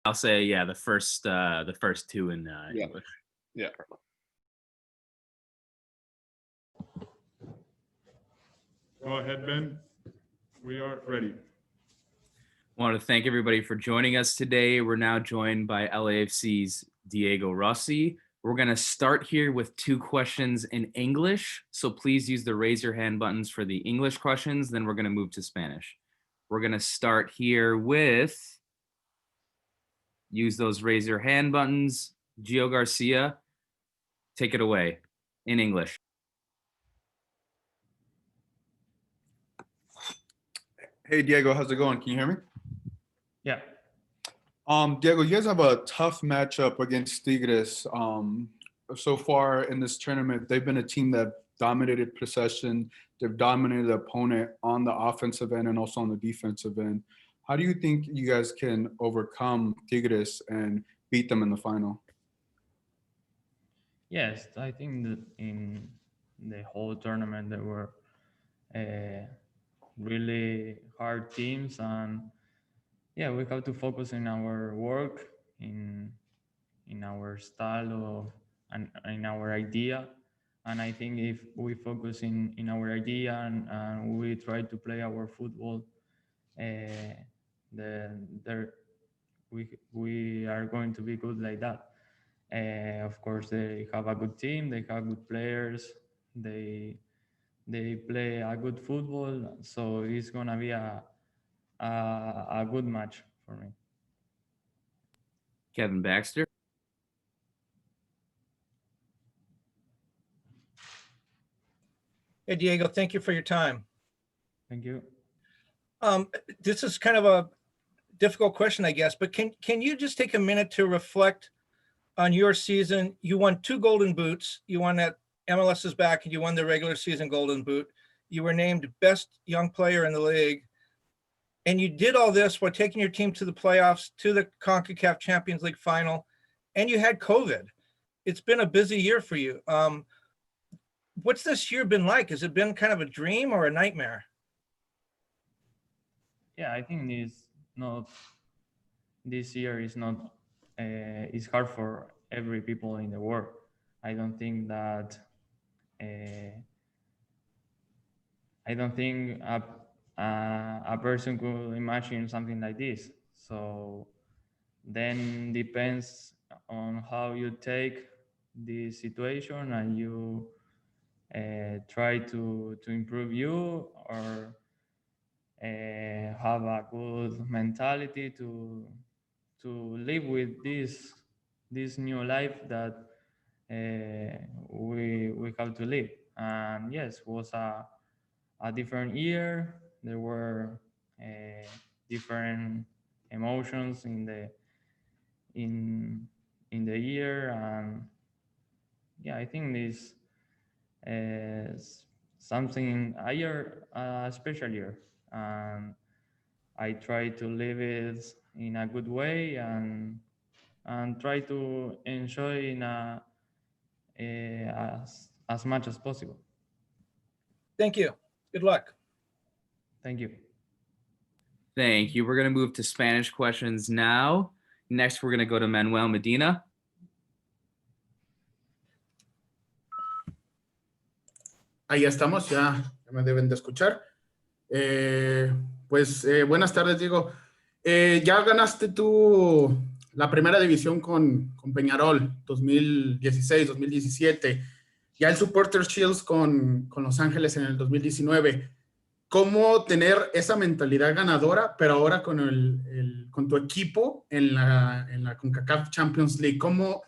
I'll say, yeah, the first two in Yeah. English. Yeah. Go ahead, Ben. We are ready. I want to thank everybody for joining us today. We're now joined by LAFC's Diego Rossi. We're going to start here with 2 questions in English. So please use the raise your hand buttons for the English questions. Then we're going to move to Spanish. We're going to start here with, use those raise your hand buttons. Gio Garcia, take it away in English. Hey, Diego, how's it going? Can you hear me? Yeah. Diego, you guys have a tough matchup against Tigres. So far in this tournament, they've been a team that dominated possession. They've dominated the opponent on the offensive end and also on the defensive end. How do you think you guys can overcome Tigres and beat them in the final? Yes, I think that in the whole tournament there were really hard teams, and yeah, we have to focus in our work, in our style of and in our idea. And I think if we focus in our idea and we try to play our football, then we are going to be good like that. Of course, they have a good team, they have good players, they play a good football, so it's gonna be a good match for me. Kevin Baxter. Hey, Diego, thank you for your time. Thank you. This is kind of a difficult question, I guess, but can you just take a minute to reflect on your season? You won 2 Golden Boots. You won that MLS is back, and you won the regular season Golden Boot. You were named best young player in the league. And you did all this while taking your team to the playoffs, to the Concacaf Champions League final, and you had COVID. It's been a busy year for you. What's this year been like? Has it been kind of a dream or a nightmare? Yeah, I think this year is not it's hard for every people in the world. I don't think that a person could imagine something like this. So then depends on how you take the situation and you try to improve you, or have a good mentality to live with this new life that we have to live. And yes, was a different year. There were different emotions in the year, and yeah, I think this is something a special year, and I try to live it in a good way and try to enjoy in as much as possible. Thank you. Good luck. Thank you. Thank you. We're going to move to Spanish questions now. Next, we're going to go to Manuel Medina. Ahí estamos, ya me deben de escuchar. Buenas tardes, Diego. Ya ganaste tú la primera división con Peñarol, 2016, 2017. Ya el Supporters Shields con Los Ángeles en el 2019. ¿Cómo tener esa mentalidad ganadora, pero ahora con tu equipo en la Concacaf Champions League? ¿Cómo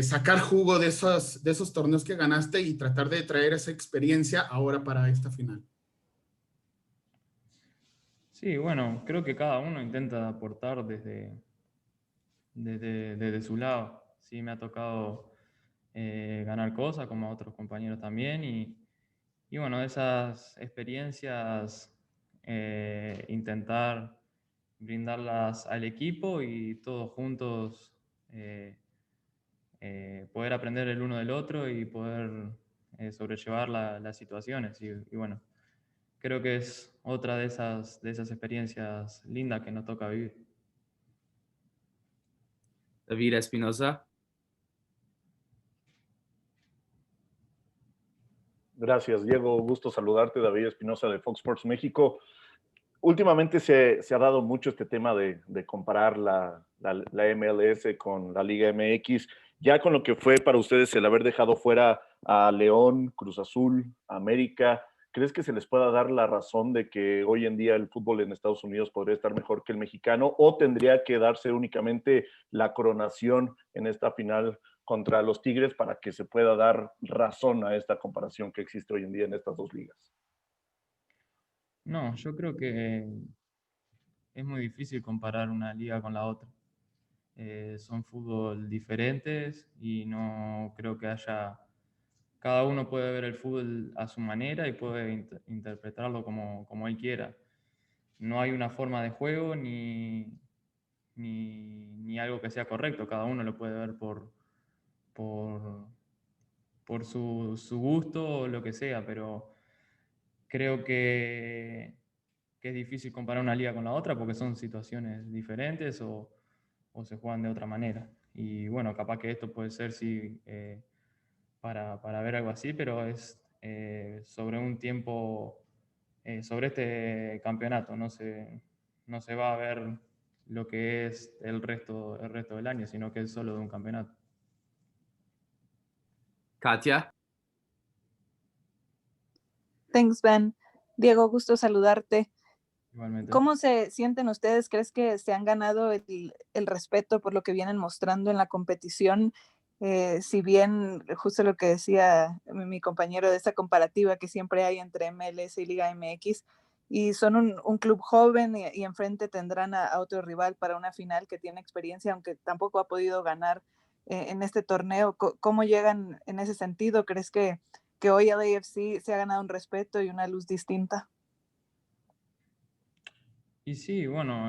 sacar jugo de esos torneos que ganaste y tratar de traer esa experiencia ahora para esta final? Sí, bueno, creo que cada uno intenta aportar desde su lado. Sí, me ha tocado ganar cosas, como a otros compañeros también, y bueno, esas experiencias intentar brindarlas al equipo y todos juntos poder aprender el uno del otro y poder sobrellevar las situaciones. Y bueno, creo que es otra de esas experiencias lindas que nos toca vivir. David Espinosa. Gracias, Diego. Gusto saludarte, David Espinosa de Fox Sports México. Últimamente se ha dado mucho este tema de comparar la MLS con la Liga MX, ya con lo que fue para ustedes el haber dejado fuera a León, Cruz Azul, América. ¿Crees que se les pueda dar la razón de que hoy en día el fútbol en Estados Unidos podría estar mejor que el mexicano, o tendría que darse únicamente la coronación en esta final contra los Tigres para que se pueda dar razón a esta comparación que existe hoy en día en estas dos ligas? No, yo creo que es muy difícil comparar una liga con la otra. Son fútbol diferentes y no creo que haya... Cada uno puede ver el fútbol a su manera y puede interpretarlo como él quiera. No hay una forma de juego ni algo que sea correcto. Cada uno lo puede ver por su gusto o lo que sea, pero creo que es difícil comparar una liga con la otra porque son situaciones diferentes o se juegan de otra manera. Y bueno, capaz que esto puede ser sí, para ver algo así, pero es sobre un tiempo, sobre este campeonato, no se va a ver lo que es el resto del año, sino que es solo de un campeonato. Katia. Thanks, Ben. Diego, gusto saludarte. Igualmente. ¿Cómo se sienten ustedes? ¿Crees que se han ganado el respeto por lo que vienen mostrando en la competición? Si bien, justo lo que decía mi compañero de esta comparativa que siempre hay entre MLS y Liga MX, y son un club joven y enfrente tendrán a otro rival para una final que tiene experiencia, aunque tampoco ha podido ganar en este torneo. ¿Cómo llegan en ese sentido? ¿Crees que hoy el LAFC se ha ganado un respeto y una luz distinta? Y sí, bueno,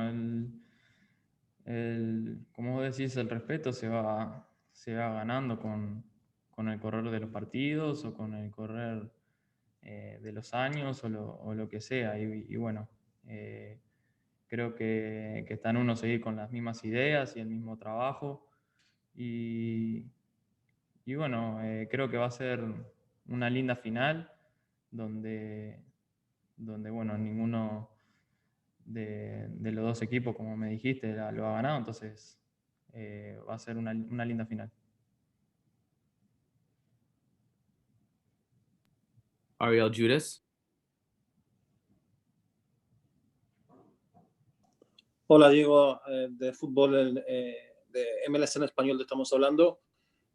como vos decís, el respeto se va ganando con el correr de los partidos o con el correr de los años o lo que sea. Y bueno, creo que está en uno seguir con las mismas ideas y el mismo trabajo. Y bueno, creo que va a ser una linda final donde bueno, ninguno de los dos equipos, como me dijiste, lo ha ganado, entonces va a ser una linda final. Ariel Judas. Hola Diego, de fútbol de MLS en español te estamos hablando.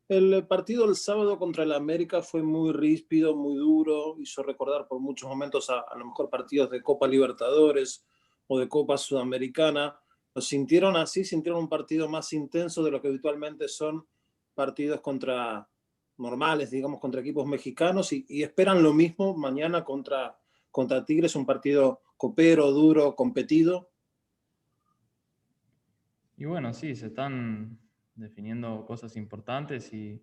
El partido el sábado contra el América fue muy ríspido, muy duro, hizo recordar por muchos momentos a lo mejor partidos de Copa Libertadores o de Copa Sudamericana. ¿Lo sintieron así? ¿Sintieron un partido más intenso de lo que habitualmente son partidos contra normales, digamos, contra equipos mexicanos? Y esperan lo mismo mañana contra Tigres, un partido copero, duro, competido? Y bueno, sí, se están definiendo cosas importantes y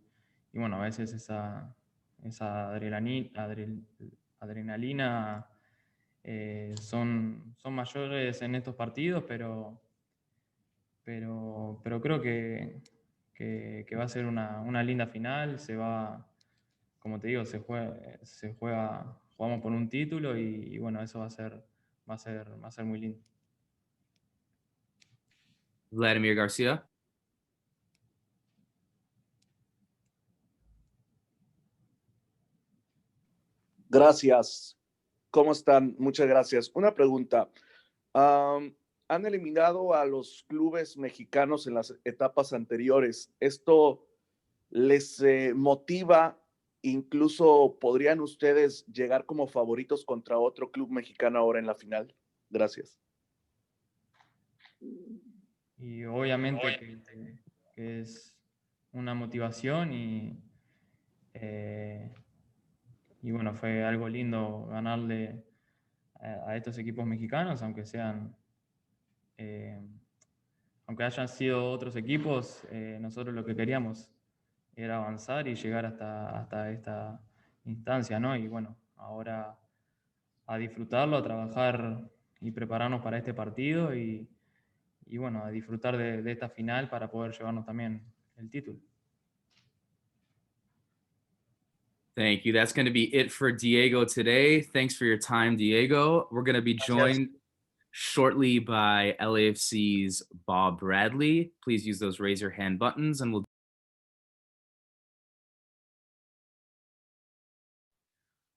bueno, a veces esa adrenalina son mayores en estos partidos, pero creo que va a ser una linda final. Como te digo, jugamos por un título y bueno, eso va a ser muy lindo. Vladimir Garcia. Gracias. ¿Cómo están? Muchas gracias. Una pregunta. Han eliminado a los clubes mexicanos en las etapas anteriores. ¿Esto les motiva? Incluso podrían ustedes llegar como favoritos contra otro club mexicano ahora en la final. Gracias. Y obviamente que es una motivación y bueno, fue algo lindo ganarle a estos equipos mexicanos, aunque hayan sido otros equipos. Nosotros lo que queríamos era avanzar y llegar hasta esta instancia, ¿no? Y bueno, ahora a disfrutarlo, a trabajar y prepararnos para este partido y y bueno, a disfrutar de esta final para poder llevarnos también el título. Thank you. That's going to be it for Diego today. Thanks for your time, Diego. We're going to be joined shortly by LAFC's Bob Bradley. Please use those raise your hand buttons and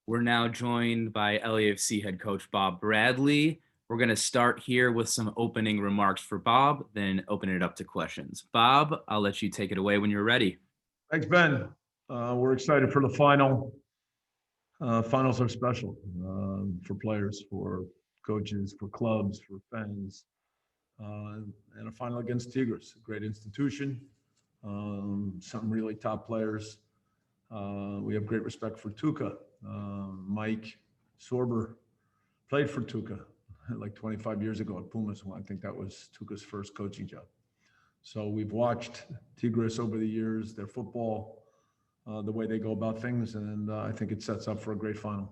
we're now joined by LAFC head coach Bob Bradley. We're going to start here with some opening remarks for Bob, then open it up to questions. Bob, I'll let you take it away when you're ready. Thanks, Ben. We're excited for the final. Finals are special for players, for coaches, for clubs, for fans. And a final against Tigris, a great institution, some really top players. We have great respect for Tuca. Mike Sorber played for Tuca like 25 years ago at Pumas. I think that was Tuca's first coaching job. So we've watched Tigris over the years, their football, the way they go about things, and I think it sets up for a great final.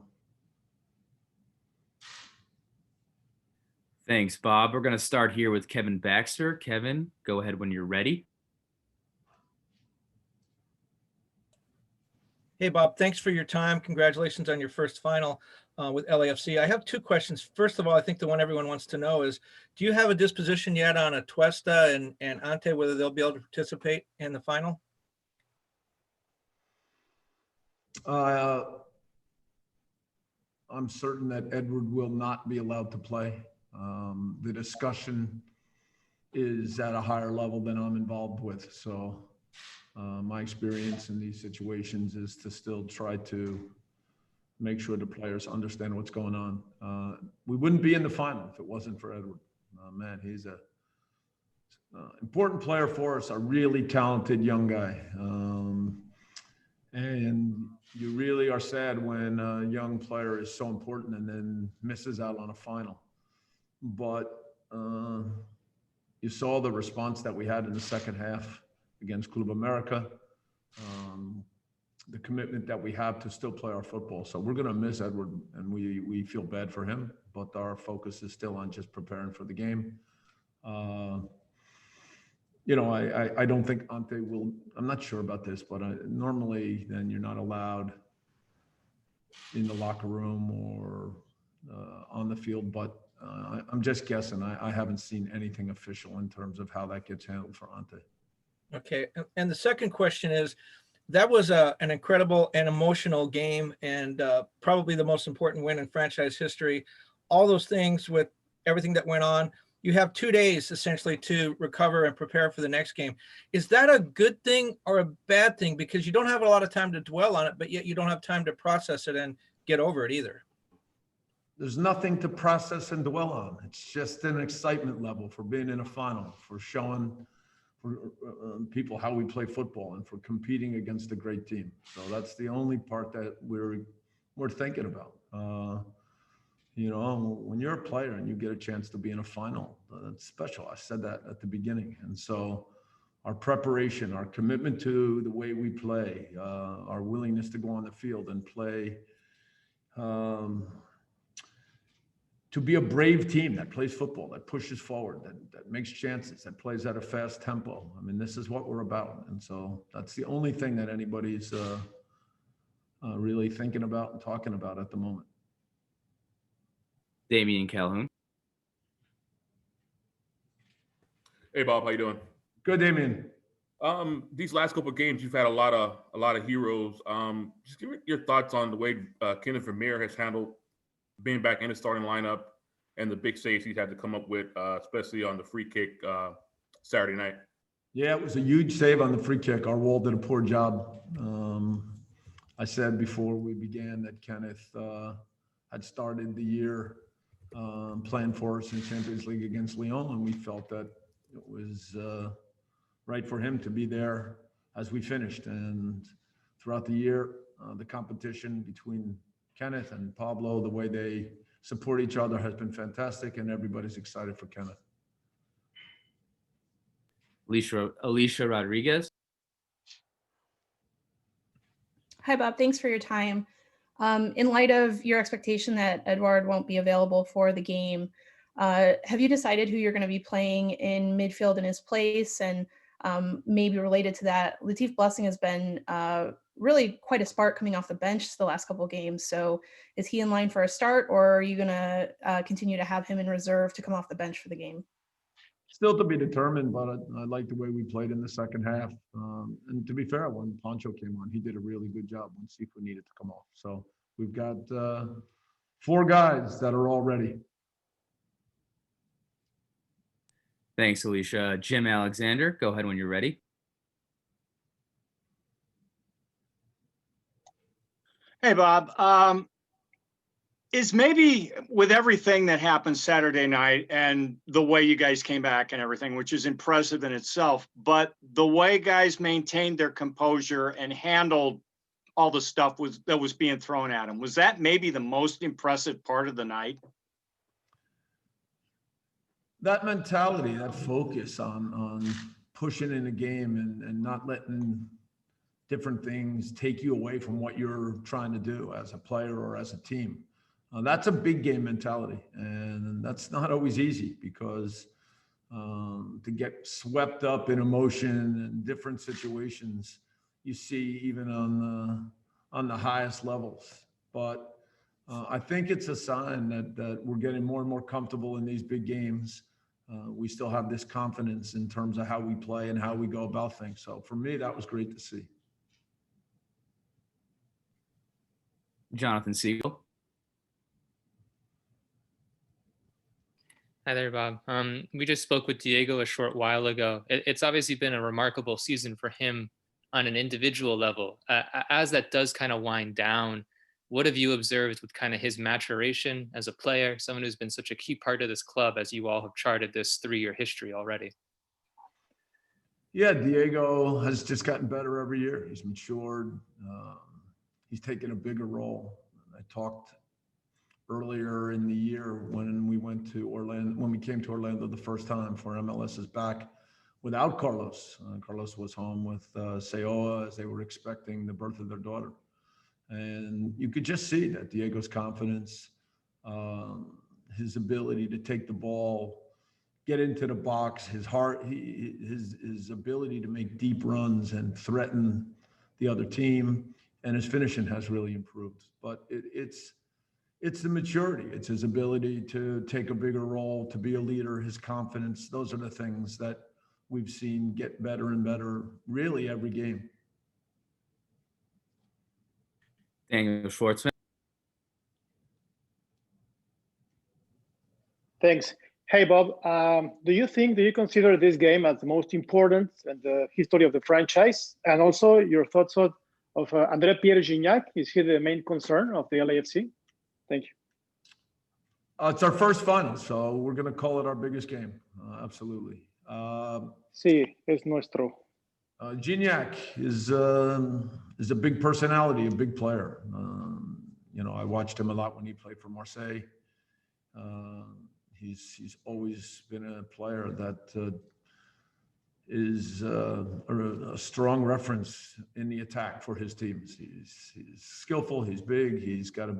Thanks, Bob. We're going to start here with Kevin Baxter. Kevin, go ahead when you're ready. Hey, Bob, thanks for your time. Congratulations on your first final with LAFC. I have two questions. First of all, I think the one everyone wants to know is, do you have a disposition yet on Atuesta and Ante, whether they'll be able to participate in the final? I'm certain that Edward will not be allowed to play. The discussion is at a higher level than I'm involved with. So my experience in these situations is to still try to make sure the players understand what's going on. We wouldn't be in the final if it wasn't for Edward. Man, he's a important player for us, a really talented young guy. And you really are sad when a young player is so important and then misses out on a final. But you saw the response that we had in the second half against Club America, the commitment that we have to still play our football. So we're going to miss Edward, and we feel bad for him, but our focus is still on just preparing for the game. I don't think Ante will, I'm not sure about this, but normally then you're not allowed in the locker room or on the field, but I'm just guessing. I haven't seen anything official in terms of how that gets handled for Ante. Okay, and the second question is, that was an incredible and emotional game, and probably the most important win in franchise history. All those things with everything that went on, you have 2 days essentially to recover and prepare for the next game. Is that a good thing or a bad thing? Because you don't have a lot of time to dwell on it, but yet you don't have time to process it and get over it either. There's nothing to process and dwell on. It's just an excitement level for being in a final, for showing people how we play football and for competing against a great team. So that's the only part that we're thinking about. When you're a player and you get a chance to be in a final, that's special. I said that at the beginning. And so our preparation, our commitment to the way we play, our willingness to go on the field and play, to be a brave team that plays football, that pushes forward, that makes chances, that plays at a fast tempo. I mean, this is what we're about. And so that's the only thing that anybody's really thinking about and talking about at the moment. Damien Calhoun. Hey, Bob, how you doing? Good, Damien. These last couple of games, you've had a lot of heroes. Just give me your thoughts on the way Kenneth Vermeer has handled being back in the starting lineup and the big saves he's had to come up with, especially on the free kick Saturday night. Yeah, it was a huge save on the free kick. Our wall did a poor job. I said before we began that Kenneth had started the year playing for us in Champions League against Lyon, and we felt that it was right for him to be there as we finished. And throughout the year, the competition between Kenneth and Pablo, the way they support each other has been fantastic, and everybody's excited for Kenneth. Alicia Rodriguez. Hi, Bob. Thanks for your time. In light of your expectation that Edouard won't be available for the game, Have you decided who you're going to be playing in midfield in his place? And maybe related to that, Latif Blessing has been really quite a spark coming off the bench the last couple of games. So is he in line for a start, or are you going to continue to have him in reserve to come off the bench for the game? Still to be determined, but I like the way we played in the second half. And to be fair, when Pancho came on, he did a really good job when Sifu needed to come off. So we've got 4 guys that are all ready. Thanks, Alicia. Jim Alexander, go ahead when you're ready. Hey, Bob. Is maybe with everything that happened Saturday night and the way you guys came back and everything, which is impressive in itself, but the way guys maintained their composure and handled all the stuff that was being thrown at them, was that maybe the most impressive part of the night? That mentality, that focus on pushing in the game and not letting different things take you away from what you're trying to do as a player or as a team. That's a big game mentality, and that's not always easy because to get swept up in emotion and different situations you see even on the highest levels. But I think it's a sign that we're getting more and more comfortable in these big games. We still have this confidence in terms of how we play and how we go about things. So for me, that was great to see. Jonathan Siegel. Hi there, Bob. We just spoke with Diego a short while ago. It's obviously been a remarkable season for him on an individual level. As that does kind of wind down, what have you observed with kind of his maturation as a player, someone who's been such a key part of this club as you all have charted this 3-year history already? Yeah, Diego has just gotten better every year. He's matured. He's taken a bigger role. I talked earlier in the year when we went to Orlando, when we came to Orlando the first time for MLS is back without Carlos. Carlos was home with Seoa as they were expecting the birth of their daughter. And you could just see that Diego's confidence, his ability to take the ball, get into the box, his heart, his ability to make deep runs and threaten the other team, and his finishing has really improved. But it's the maturity. It's his ability to take a bigger role, to be a leader, his confidence. Those are the things that we've seen get better and better really every game. Daniel Schwartzman. Thanks. Hey, Bob. Do you consider this game as the most important in the history of the franchise? And also your thoughts of André Pierre Gignac. Is he the main concern of the LAFC? Thank you. It's our first final, so we're going to call it our biggest game. Absolutely. Sí, es nuestro. Gignac is a big personality, a big player. I watched him a lot when he played for Marseille. He's always been a player that is a strong reference in the attack for his teams. He's skillful, he's big, he's got a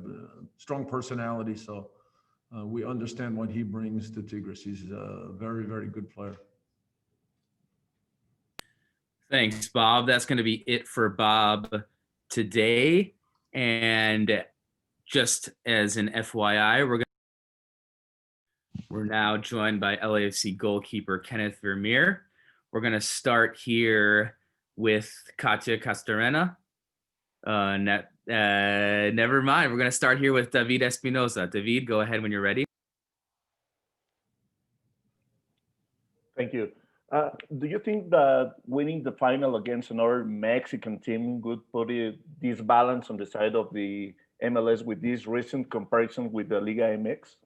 strong personality. So we understand what he brings to Tigris. He's a very, very good player. Thanks, Bob. That's going to be it for Bob today. And just as an FYI, we're now joined by LAFC goalkeeper Kenneth Vermeer. We're going to start here with Katya Castorena. Never mind. We're going to start here with David Espinosa. David, go ahead when you're ready. Thank you. Do you think that winning the final against another Mexican team would put this balance on the side of the MLS with this recent comparison with the Liga MX?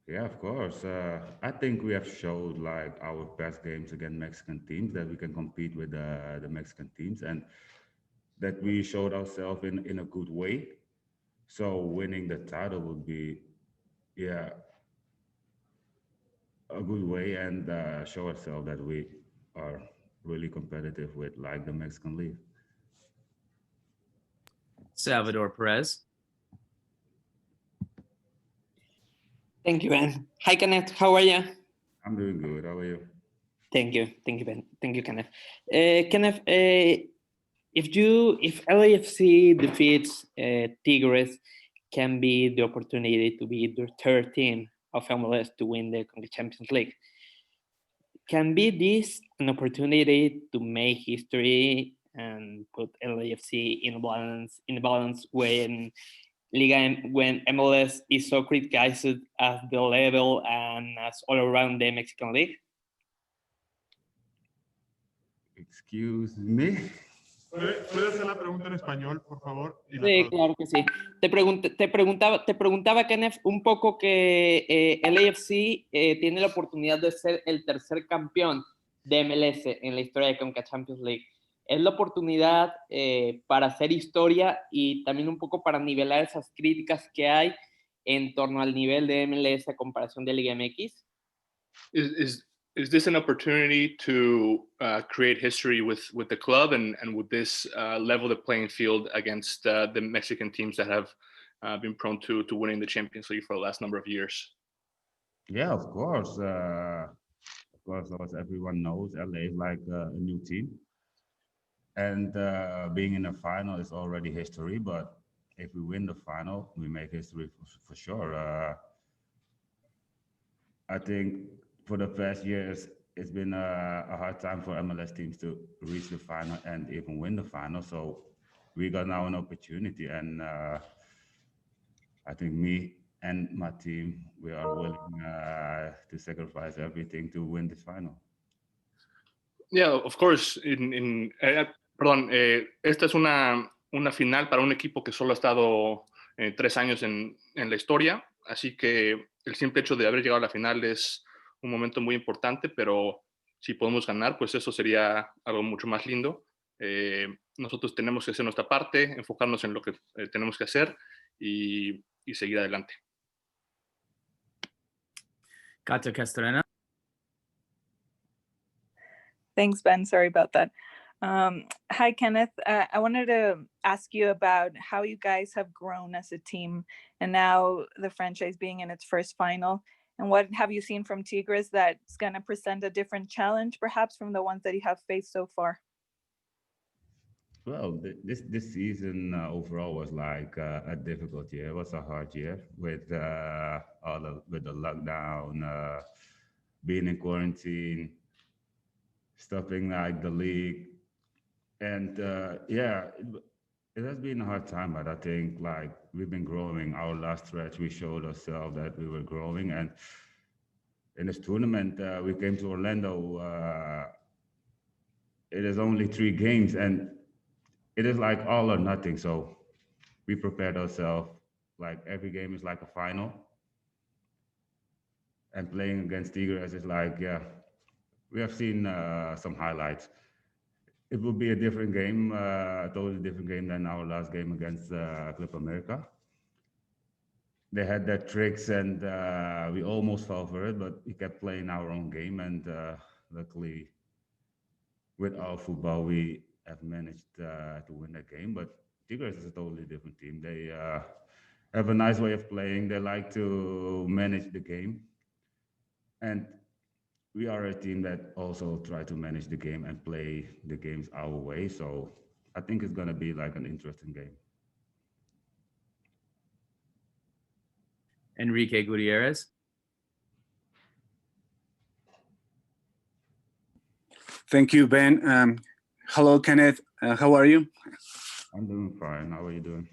Yeah, of course. I think we have showed like our best games against Mexican teams, that we can compete with the Mexican teams, and that we showed ourselves in a good way. So winning the title would be, yeah, a good way, and show ourselves that we are really competitive with like the Mexican League. Salvador Perez. Thank you, Ben. Hi, Kenneth. How are you? I'm doing good. How are you? Thank you. Thank you, Ben. Thank you, Kenneth. Kenneth, if LAFC defeats Tigres, can be the opportunity to be the third team of MLS to win the Concachampions League. Can be this an opportunity to make history and put LAFC in balance when when MLS is so criticized as the level and as all around the Mexican League? Excuse me. ¿Puede hacer la pregunta en español, por favor? Sí, claro que sí. Te preguntaba, Kenneth, un poco que el AFC tiene la oportunidad de ser el tercer campeón de MLS en la historia de Concachampions League. Es la oportunidad para hacer historia y también un poco para nivelar esas críticas que hay en torno al nivel de MLS a comparación de Liga MX. Is this an opportunity to create history with the club and with this level the playing field against the Mexican teams that have been prone to winning the Champions League for the last number of years? Yeah, of course. As everyone knows, LA is like a new team. And being in the final is already history. But if we win the final, we make history for sure. I think for the past years, it's been a hard time for MLS teams to reach the final and even win the final. So we got now an opportunity, and I think me and my team, we are willing to sacrifice everything to win this final. Yeah, of course. Esta es una final para un equipo que solo ha estado 3 años en la historia, así que el simple hecho de haber llegado a la final es un momento muy importante, pero si podemos ganar, pues eso sería algo mucho más lindo. Nosotros tenemos que hacer nuestra parte, enfocarnos en lo que tenemos que hacer y seguir adelante. Katia Castrena. Thanks, Ben. Sorry about that. Hi, Kenneth. I wanted to ask you about how you guys have grown as a team and now the franchise being in its first final. And what have you seen from Tigres that's going to present a different challenge, perhaps, from the ones that you have faced so far? Well, this season overall was like a difficult year. It was a hard year with the lockdown, being in quarantine, stopping like the league, and it has been a hard time. But I think like we've been growing. Our last stretch, we showed ourselves that we were growing, and in this tournament, we came to Orlando. It is only 3 games, and it is like all or nothing. So we prepared ourselves. Like every game is like a final, and playing against Tigres is like, we have seen some highlights. It will be a different game, a totally different game than our last game against Club America. They had their tricks, and we almost fell for it, but we kept playing our own game. And luckily, with our football, we have managed to win that game. But Tigres is a totally different team. They have a nice way of playing. They like to manage the game. And we are a team that also try to manage the game and play the games our way. So I think it's going to be like an interesting game. Enrique Gutierrez. Thank you, Ben. Hello, Kenneth. How are you? I'm doing fine. How are you doing?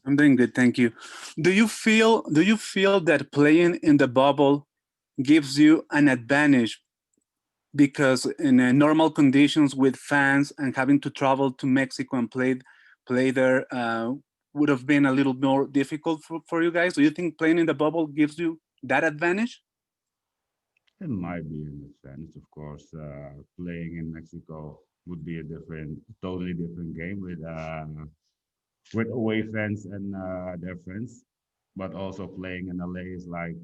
I'm doing good, thank you. Do you feel that playing in the bubble gives you an advantage? Because in normal conditions with fans and having to travel to Mexico and play there would have been a little more difficult for you guys. Do you think playing in the bubble gives you that advantage? It might be an advantage, of course. Playing in Mexico would be a totally different game with away fans and their friends. But also playing in LA is like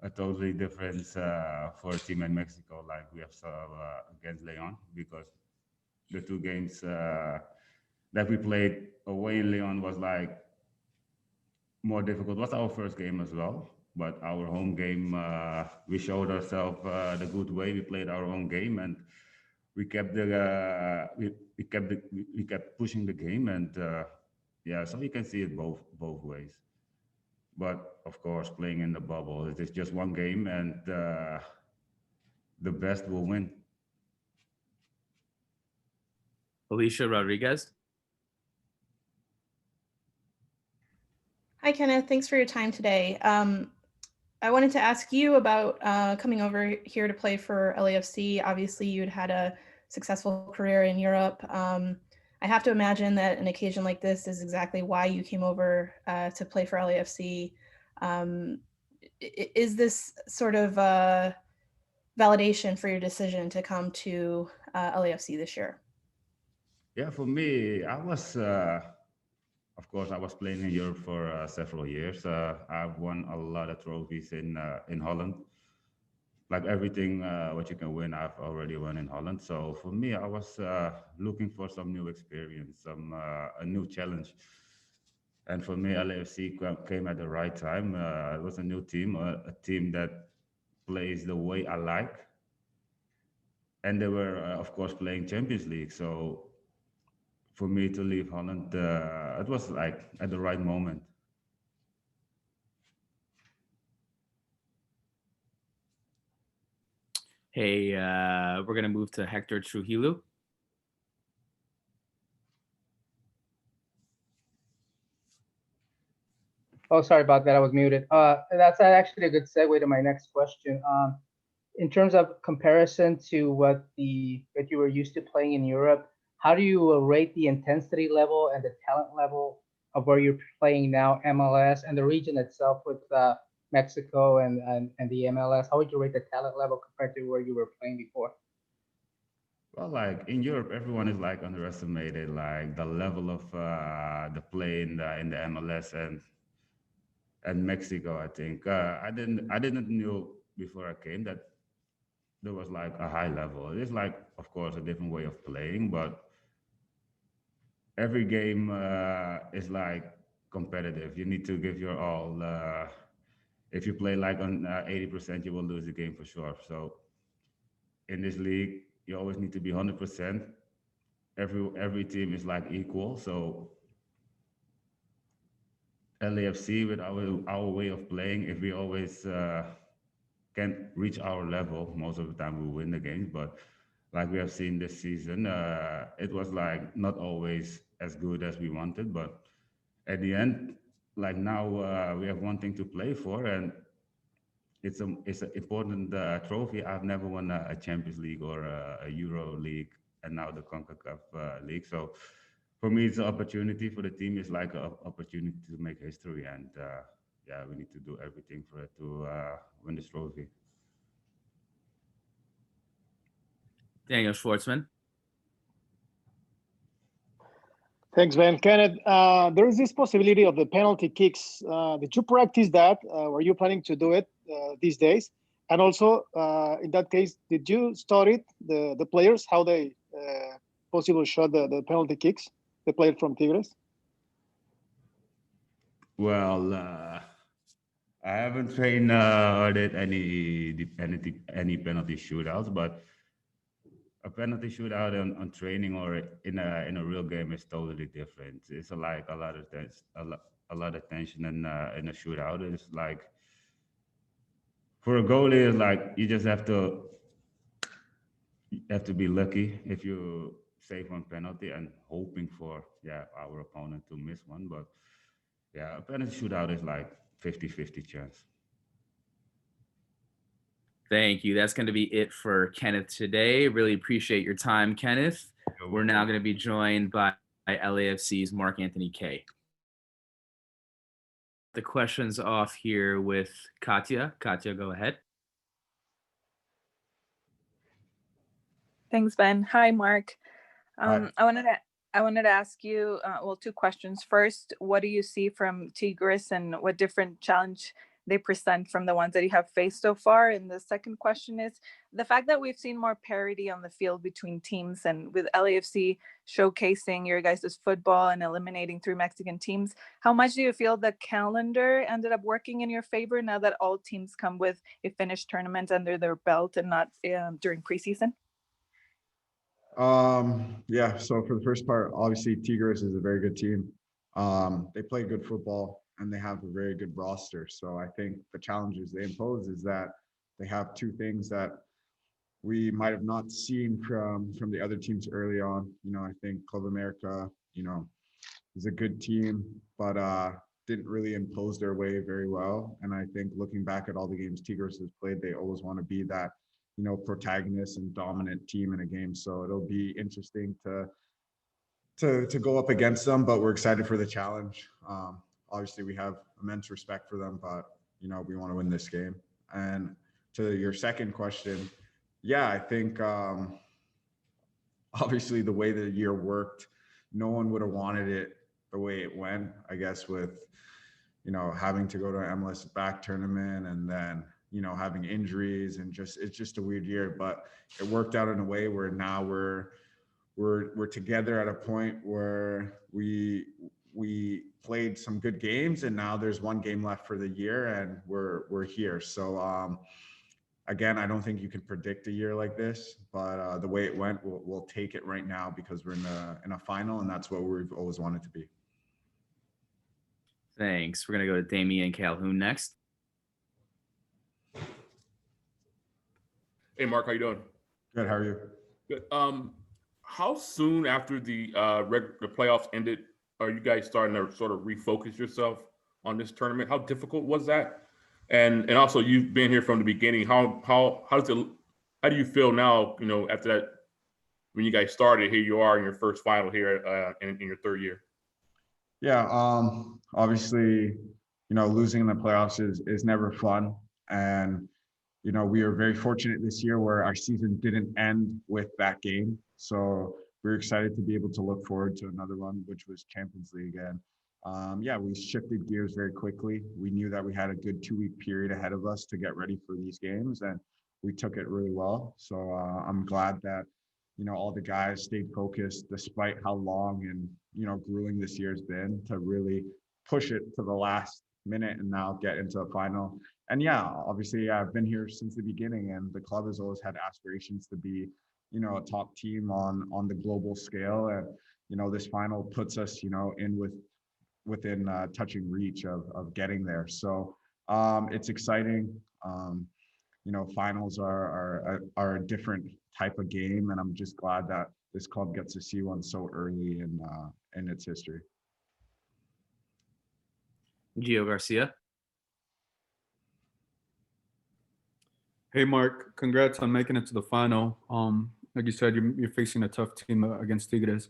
a totally different for a team in Mexico, like we have against Leon, because the 2 games that we played away in Leon was like more difficult. It was our first game as well, But our home game, we showed ourselves the good way. We played our own game, and we kept we kept pushing the game, and yeah, so you can see it both ways. But of course, playing in the bubble, it is just one game, and the best will win. Alicia Rodriguez. Hi, Kenneth. Thanks for your time today. I wanted to ask you about coming over here to play for LAFC. Obviously, you'd had a successful career in Europe. I have to imagine that an occasion like this is exactly why you came over to play for LAFC. Is this sort of validation for your decision to come to LAFC this year? Yeah, for me, I was, of course, I was playing in Europe for several years. I've won a lot of trophies in Holland. Like everything what you can win, I've already won in Holland. So for me, I was looking for some new experience, a new challenge. And for me, LAFC came at the right time. It was a new team, a team that plays the way I like. And they were, of course, playing Champions League. So for me to leave Holland, it was like at the right moment. Hey, we're gonna move to Hector Trujillo. Oh, sorry about that. I was muted. That's actually a good segue to my next question. In terms of comparison to what you were used to playing in Europe, how do you rate the intensity level and the talent level of where you're playing now, MLS, and the region itself with Mexico and the MLS? How would you rate the talent level compared to where you were playing before? Well, like in Europe, everyone is like underestimated, like the level of the play in the MLS and Mexico. I think I didn't know before I came that there was like a high level. It is like, of course, a different way of playing, but every game is like competitive. You need to give your all. If you play like on 80%, you will lose the game for sure. So in this league, you always need to be 100%. Every team is like equal. So LAFC, with our way of playing, if we always can reach our level, most of the time we win the games. But like we have seen this season, it was like not always as good as we wanted. But at the end, like now we have one thing to play for, and it's an important trophy. I've never won a Champions League or a Euro League, and now the Concacaf League. So for me, it's an opportunity. For the team, it's like an opportunity to make history, and yeah, we need to do everything for it to win this trophy. Daniel Schwartzman. Thanks, Ben. Kenneth, there is this possibility of the penalty kicks. Did you practice that? Were you planning to do it these days? And also, in that case, did you study the players, how they possibly shot the penalty kicks, the player from Tigres? Well, I haven't trained or did any penalty shootouts, but a penalty shootout on training or in a real game is totally different. It's like a lot of tension in a shootout. It's like for a goalie, it's like you just have to be lucky if you save one penalty and hoping for our opponent to miss one. But yeah, a penalty shootout is like 50-50 chance. Thank you. That's going to be it for Kenneth today. Really appreciate your time, Kenneth. We're now going to be joined by LAFC's Mark Anthony Kay. The questions off here with Katya. Katya, go ahead. Thanks, Ben. Hi, Mark. Hi. I wanted to ask you, well, two questions. First, what do you see from Tigris, and what different challenge they present from the ones that you have faced so far? And the second question is the fact that we've seen more parity on the field between teams, and with LAFC showcasing your guys' football and eliminating 3 Mexican teams, how much do you feel the calendar ended up working in your favor now that all teams come with a finished tournament under their belt and not during preseason? Yeah, so for the first part, obviously Tigris is a very good team. They play good football and they have a very good roster. So I think the challenges they impose is that they have 2 things that we might have not seen from the other teams early on. You know, I think Club America, you know, is a good team, but didn't really impose their way very well. And I think looking back at all the games Tigres has played, they always want to be that, you know, protagonist and dominant team in a game. So it'll be interesting to go up against them, but we're excited for the challenge. Obviously we have immense respect for them, but you know, we want to win this game. And to your second question, yeah, I think obviously the way the year worked, no one would have wanted it the way it went, I guess, with, you know, having to go to an MLS back tournament and then, you know, having injuries and it's just a weird year, but it worked out in a way where now we're together at a point where we played some good games and now there's 1 game left for the year and we're here. So again, I don't think you can predict a year like this, but the way it went, we'll take it right now because we're in a final and that's what we've always wanted to be. Thanks. We're gonna go to Damien Calhoun next. Hey, Mark, how you doing? Good. How are you? Good. How soon after the playoffs ended are you guys starting to sort of refocus yourself on this tournament? How difficult was that? And also, you've been here from the beginning. How do you feel now? You know, after that, when you guys started, here you are in your first final here in your 3rd year. Yeah, obviously, you know, losing in the playoffs is never fun. And, you know, we are very fortunate this year where our season didn't end with that game. So we're excited to be able to look forward to another one, which was Champions League. And yeah, we shifted gears very quickly. We knew that we had a good 2-week period ahead of us to get ready for these games, and we took it really well. So I'm glad that, you know, all the guys stayed focused despite how long and, you know, grueling this year's been, to really push it to the last minute and now get into a final. And yeah, obviously I've been here since the beginning and the club has always had aspirations to be, you know, a top team on the global scale. And, you know, this final puts us, you know, within touching reach of getting there. So it's exciting. You know, finals are a different type of game, and I'm just glad that this club gets to see one so early in its history. Gio Garcia. Hey, Mark, congrats on making it to the final. Like you said, you're facing a tough team against Tigres.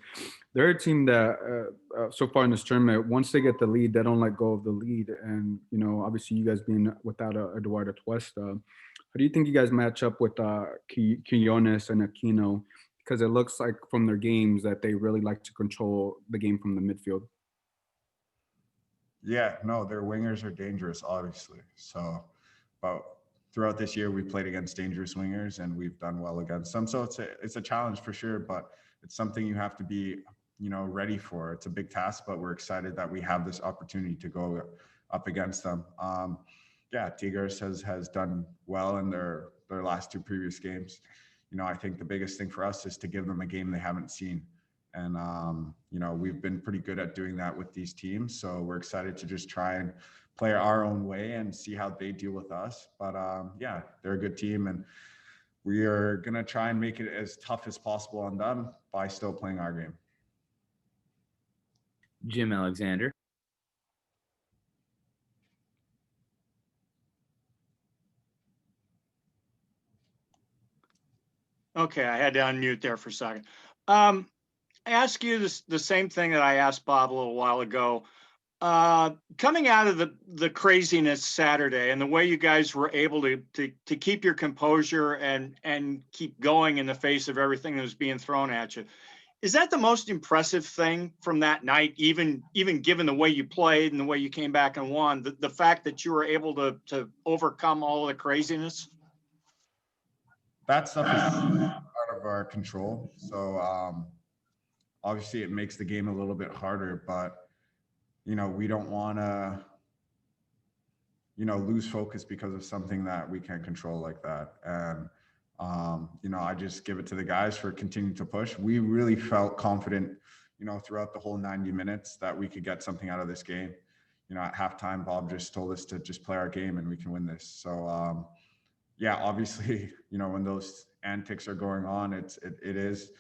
They're a team that so far in this tournament, once they get the lead, they don't let go of the lead. And, you know, obviously you guys being without Eduardo Tuesta, how do you think you guys match up with Quinones and Aquino? Because it looks like from their games that they really like to control the game from the midfield. Yeah, no, their wingers are dangerous, obviously. So, but throughout this year, we played against dangerous wingers and we've done well against them. So it's a challenge for sure, but it's something you have to be, you know, ready for. It's a big task, but we're excited that we have this opportunity to go up against them. Yeah, Tigres has done well in their last 2 previous games. You know, I think the biggest thing for us is to give them a game they haven't seen. And, you know, we've been pretty good at doing that with these teams. So we're excited to just try and play our own way and see how they deal with us. But yeah, they're a good team and we are going to try and make it as tough as possible on them by still playing our game. Jim Alexander. Okay, I had to unmute there for a second. I ask you the same thing that I asked Bob a little while ago. Coming out of the craziness Saturday and the way you guys were able to keep your composure and keep going in the face of everything that was being thrown at you, Is that the most impressive thing from that night, even given the way you played and the way you came back and won, the fact that you were able to overcome all of the craziness? That stuff is out of our control. So obviously it makes the game a little bit harder, but we don't want to lose focus because of something that we can't control like that. And I just give it to the guys for continuing to push. We really felt confident throughout the whole 90 minutes that we could get something out of this game. At halftime, Bob just told us to just play our game and we can win this. So yeah, obviously, when those antics are going on, it is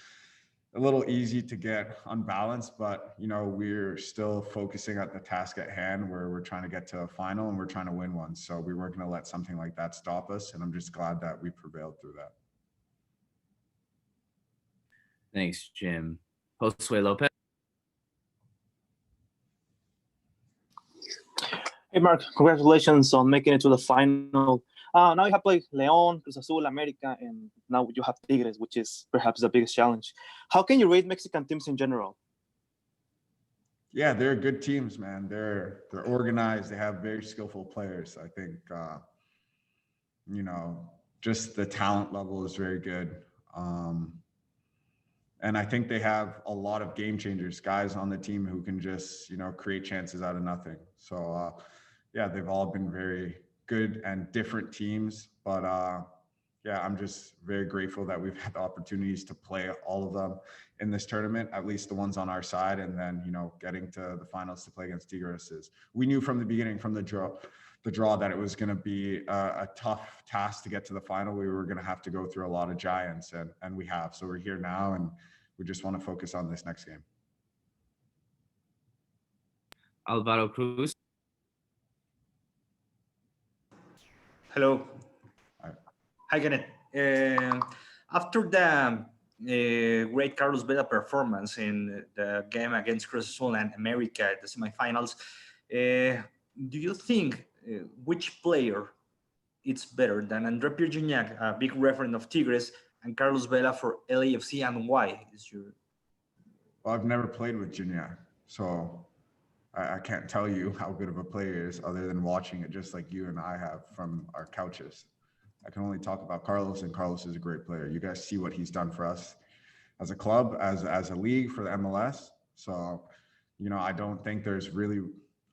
a little easy to get unbalanced, but we're still focusing at the task at hand where we're trying to get to a final and we're trying to win one. So we weren't going to let something like that stop us. And I'm just glad that we prevailed through that. Thanks, Jim. Josue Lopez. Hey, Mark, congratulations on making it to the final. Now you have played León, Cruz Azul, America, and now you have Tigres, which is perhaps the biggest challenge. How can you rate Mexican teams in general? Yeah, they're good teams, man. They're organized. They have very skillful players. I think, just the talent level is very good. And I think they have a lot of game changers, guys on the team who can just, create chances out of nothing. So, yeah, they've all been very good and different teams. But, yeah, I'm just very grateful that we've had the opportunities to play all of them in this tournament, at least the ones on our side. And then, getting to the finals to play against Tigris we knew from the beginning, from the draw that it was going to be a tough task to get to the final. We were going to have to go through a lot of giants, and we have. So we're here now, and we just want to focus on this next game. Alvaro Cruz. Hello. Hi, Kenneth. After the great Carlos Vela performance in the game against Cruz Azul and America at the semifinals, do you think which player is better than André Pierre Gignac, a big referent of Tigres, and Carlos Vela for LAFC, and why? Well, I've never played with Gignac, so I can't tell you how good of a player he is other than watching it just like you and I have from our couches. I can only talk about Carlos, and Carlos is a great player. You guys see what he's done for us as a club, as a league, for the MLS. So, I don't think there's really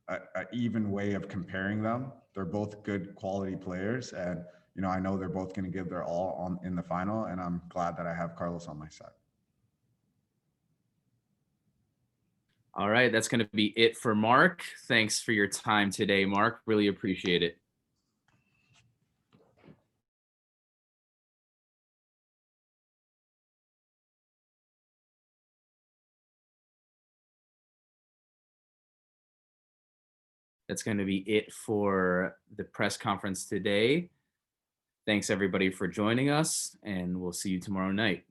an even way of comparing them. They're both good quality players, and I know they're both going to give their all in the final, and I'm glad that I have Carlos on my side. All right, that's going to be it for Mark. Thanks for your time today, Mark. Really appreciate it. That's going to be it for the press conference today. Thanks, everybody, for joining us, and we'll see you tomorrow night.